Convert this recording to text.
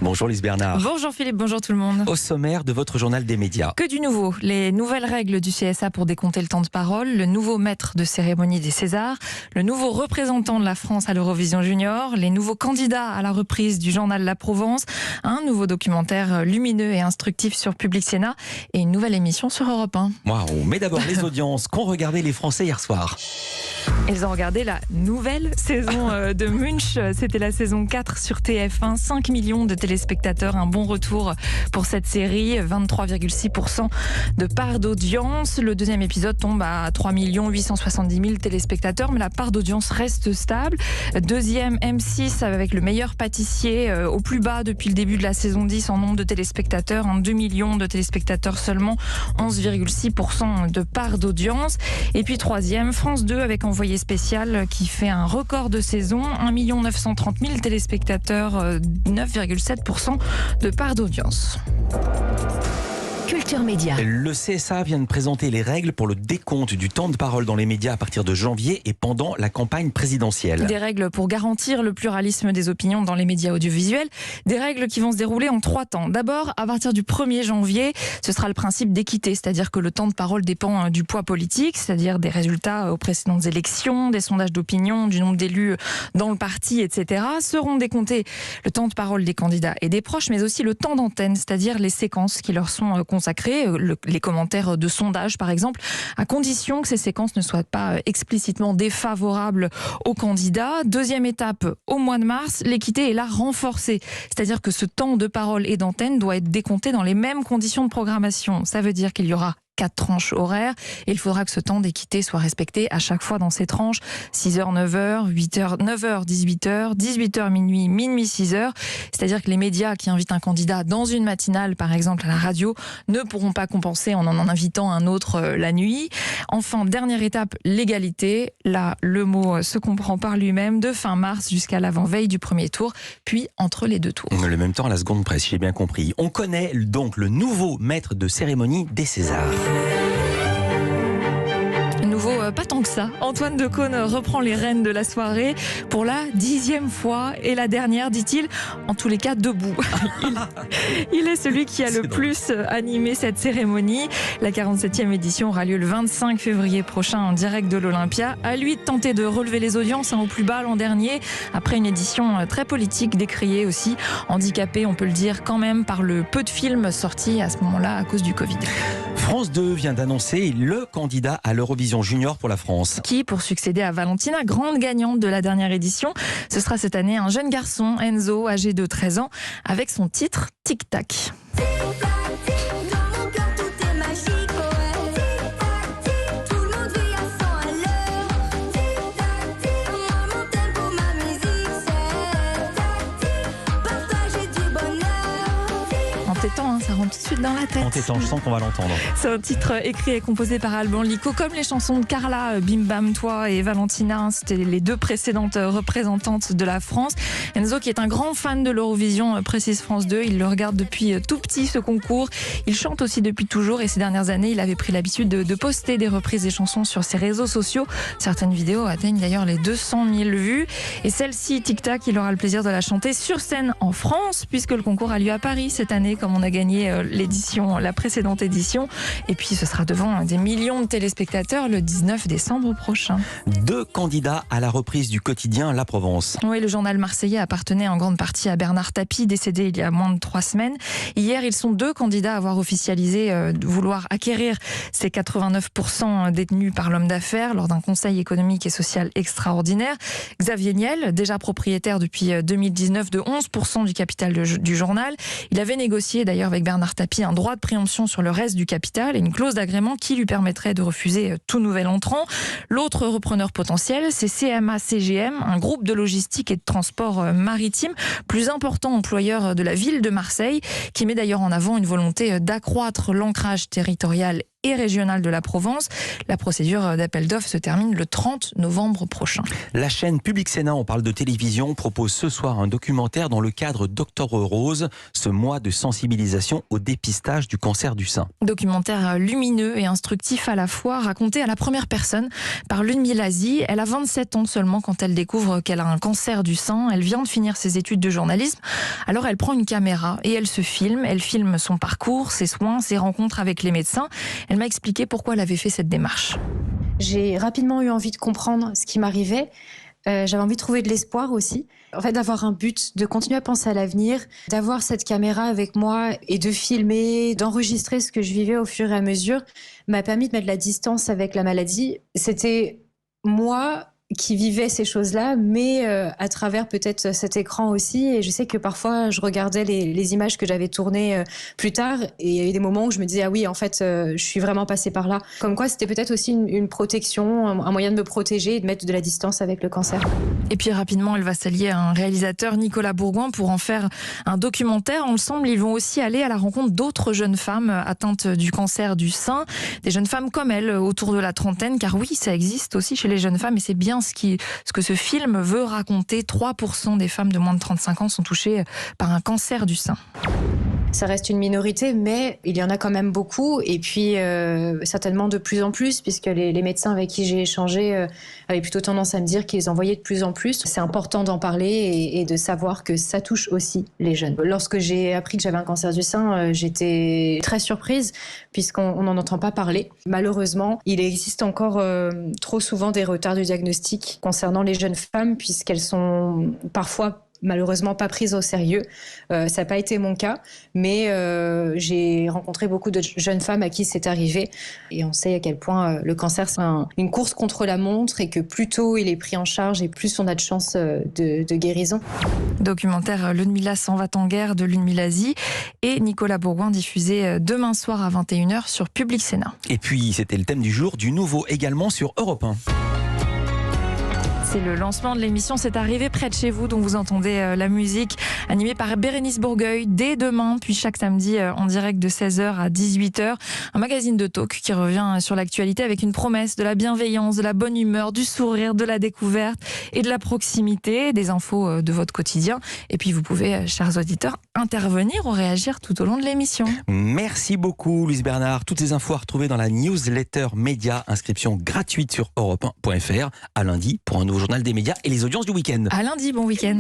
Bonjour Lise Bernard. Bonjour Philippe, bonjour tout le monde. Au sommaire de votre journal des médias. Que du nouveau, les nouvelles règles du CSA pour décompter le temps de parole, le nouveau maître de cérémonie des Césars, le nouveau représentant de la France à l'Eurovision Junior, les nouveaux candidats à la reprise du journal La Provence, un nouveau documentaire lumineux et instructif sur Public Sénat et une nouvelle émission sur Europe 1. Waouh, mais d'abord les audiences qu'ont regardé les Français hier soir. Ils ont regardé la nouvelle saison de Munch. C'était la saison 4 sur TF1. 5 millions de téléspectateurs. Un bon retour pour cette série. 23,6% de part d'audience. Le deuxième épisode tombe à 3 870 000 téléspectateurs. Mais la part d'audience reste stable. Deuxième M6 avec le meilleur pâtissier au plus bas depuis le début de la saison 10 en nombre de téléspectateurs. 2 millions de téléspectateurs seulement. 11,6% de part d'audience. Et puis troisième, France 2 avec Envoyé spécial qui fait un record de saison, 1 930 000 téléspectateurs, 9,7% de part d'audience. Culture Média. Le CSA vient de présenter les règles pour le décompte du temps de parole dans les médias à partir de janvier et pendant la campagne présidentielle. Des règles pour garantir le pluralisme des opinions dans les médias audiovisuels. Des règles qui vont se dérouler en 3 temps. D'abord, à partir du 1er janvier, ce sera le principe d'équité, c'est-à-dire que le temps de parole dépend du poids politique, c'est-à-dire des résultats aux précédentes élections, des sondages d'opinion, du nombre d'élus dans le parti, etc. Seront décomptés le temps de parole des candidats et des proches, mais aussi le temps d'antenne, c'est-à-dire les séquences qui leur sont consacrées, les commentaires de sondage par exemple, à condition que ces séquences ne soient pas explicitement défavorables aux candidats. Deuxième étape, au mois de mars, l'équité est là renforcée, c'est-à-dire que ce temps de parole et d'antenne doit être décompté dans les mêmes conditions de programmation. Ça veut dire qu'il y aura 4 tranches horaires et il faudra que ce temps d'équité soit respecté à chaque fois dans ces tranches. 6h, 9h, 8h, 9h, 18h, 18h, minuit, minuit, 6h. C'est-à-dire que les médias qui invitent un candidat dans une matinale, par exemple à la radio, ne pourront pas compenser en invitant un autre la nuit. Enfin, dernière étape, l'égalité. Là, le mot se comprend par lui-même de fin mars jusqu'à l'avant-veille du premier tour, puis entre les 2 tours. Le même temps à la seconde presse, j'ai bien compris. On connaît donc le nouveau maître de cérémonie des Césars. Nouveau, pas tant que ça. Antoine Decaune reprend les rênes de la soirée pour la 10e fois et la dernière, dit-il, en tous les cas debout. Il est celui qui a le plus animé cette cérémonie. La 47e édition aura lieu le 25 février prochain en direct de l'Olympia. À lui de tenter de relever les audiences au plus bas l'an dernier, après une édition très politique, décriée aussi, handicapée, on peut le dire quand même, par le peu de films sortis à ce moment-là à cause du Covid. France 2 vient d'annoncer le candidat à l'Eurovision Junior pour la France. Qui, pour succéder à Valentina, grande gagnante de la dernière édition, ce sera cette année un jeune garçon, Enzo, âgé de 13 ans, avec son titre Tic Tac. Tétant, ça rentre tout de suite dans la tête. En tétant, je sens qu'on va l'entendre. C'est un titre écrit et composé par Alban Lico, comme les chansons de Carla, Bim Bam Toi et Valentina. C'était les 2 précédentes représentantes de la France. Enzo, qui est un grand fan de l'Eurovision, précise France 2. Il le regarde depuis tout petit, ce concours. Il chante aussi depuis toujours et ces dernières années, il avait pris l'habitude de poster des reprises des chansons sur ses réseaux sociaux. Certaines vidéos atteignent d'ailleurs les 200 000 vues. Et celle-ci, Tic Tac, il aura le plaisir de la chanter sur scène en France, puisque le concours a lieu à Paris cette année, comme on a gagné la précédente édition. Et puis ce sera devant des millions de téléspectateurs le 19 décembre prochain. 2 candidats à la reprise du quotidien La Provence. Oui, le journal marseillais appartenait en grande partie à Bernard Tapie, décédé il y a moins de 3 semaines. Hier, ils sont 2 candidats à avoir officialisé vouloir acquérir ces 89% détenus par l'homme d'affaires lors d'un conseil économique et social extraordinaire. Xavier Niel, déjà propriétaire depuis 2019 de 11% du capital du journal, il avait négocié d'ailleurs avec Bernard Tapie un droit de préemption sur le reste du capital et une clause d'agrément qui lui permettrait de refuser tout nouvel entrant. L'autre repreneur potentiel, c'est CMA-CGM, un groupe de logistique et de transport maritime, plus important employeur de la ville de Marseille, qui met d'ailleurs en avant une volonté d'accroître l'ancrage territorial et régionales de la Provence. La procédure d'appel d'offres se termine le 30 novembre prochain. La chaîne Public Sénat, on parle de télévision, propose ce soir un documentaire dans le cadre d'Octobre Rose, ce mois de sensibilisation au dépistage du cancer du sein. Documentaire lumineux et instructif à la fois, raconté à la première personne par Lune Milasi. Elle a 27 ans seulement quand elle découvre qu'elle a un cancer du sein. Elle vient de finir ses études de journalisme. Alors elle prend une caméra et elle se filme. Elle filme son parcours, ses soins, ses rencontres avec les médecins. Elle m'a expliqué pourquoi elle avait fait cette démarche. J'ai rapidement eu envie de comprendre ce qui m'arrivait. J'avais envie de trouver de l'espoir aussi. En fait, d'avoir un but, de continuer à penser à l'avenir, d'avoir cette caméra avec moi et de filmer, d'enregistrer ce que je vivais au fur et à mesure, m'a permis de mettre la distance avec la maladie. C'était moi qui vivais ces choses-là, mais à travers peut-être cet écran aussi. Et je sais que parfois, je regardais les images que j'avais tournées plus tard, et il y a eu des moments où je me disais « Ah oui, en fait, je suis vraiment passée par là ». Comme quoi, c'était peut-être aussi une protection, un moyen de me protéger et de mettre de la distance avec le cancer. Et puis rapidement, elle va s'allier à un réalisateur, Nicolas Bourgoin, pour en faire un documentaire. Ensemble, ils vont aussi aller à la rencontre d'autres jeunes femmes atteintes du cancer du sein. Des jeunes femmes comme elle, autour de la trentaine, car oui, ça existe aussi chez les jeunes femmes, et c'est bien ce que ce film veut raconter. 3% des femmes de moins de 35 ans sont touchées par un cancer du sein. Ça reste une minorité, mais il y en a quand même beaucoup, et puis certainement de plus en plus, puisque les médecins avec qui j'ai échangé avaient plutôt tendance à me dire qu'ils en voyaient de plus en plus. C'est important d'en parler et de savoir que ça touche aussi les jeunes. Lorsque j'ai appris que j'avais un cancer du sein, j'étais très surprise, puisqu'on n'en entend pas parler. Malheureusement, il existe encore trop souvent des retards de diagnostic concernant les jeunes femmes, puisqu'elles sont parfois malheureusement pas prise au sérieux. Ça n'a pas été mon cas, mais j'ai rencontré beaucoup de jeunes femmes à qui c'est arrivé. Et on sait à quel point le cancer, c'est une course contre la montre, et que plus tôt il est pris en charge et plus on a de chances de guérison. Documentaire Le Mila s'en va en guerre de Lune Milasi et Nicolas Bourgoin, diffusé demain soir à 21h sur Public Sénat. Et puis, c'était le thème du jour, du nouveau également sur Europe 1. C'est le lancement de l'émission C'est arrivé près de chez vous, dont vous entendez la musique, animée par Bérénice Bourgueil dès demain, puis chaque samedi en direct de 16h à 18h. Un magazine de talk qui revient sur l'actualité avec une promesse de la bienveillance, de la bonne humeur, du sourire, de la découverte et de la proximité, des infos de votre quotidien. Et puis vous pouvez, chers auditeurs, intervenir ou réagir tout au long de l'émission. Merci beaucoup, Louise Bernard. Toutes ces infos à retrouver dans la newsletter média. Inscription gratuite sur europe1.fr. À lundi pour un nouveau journal des médias et les audiences du week-end. À lundi, bon week-end.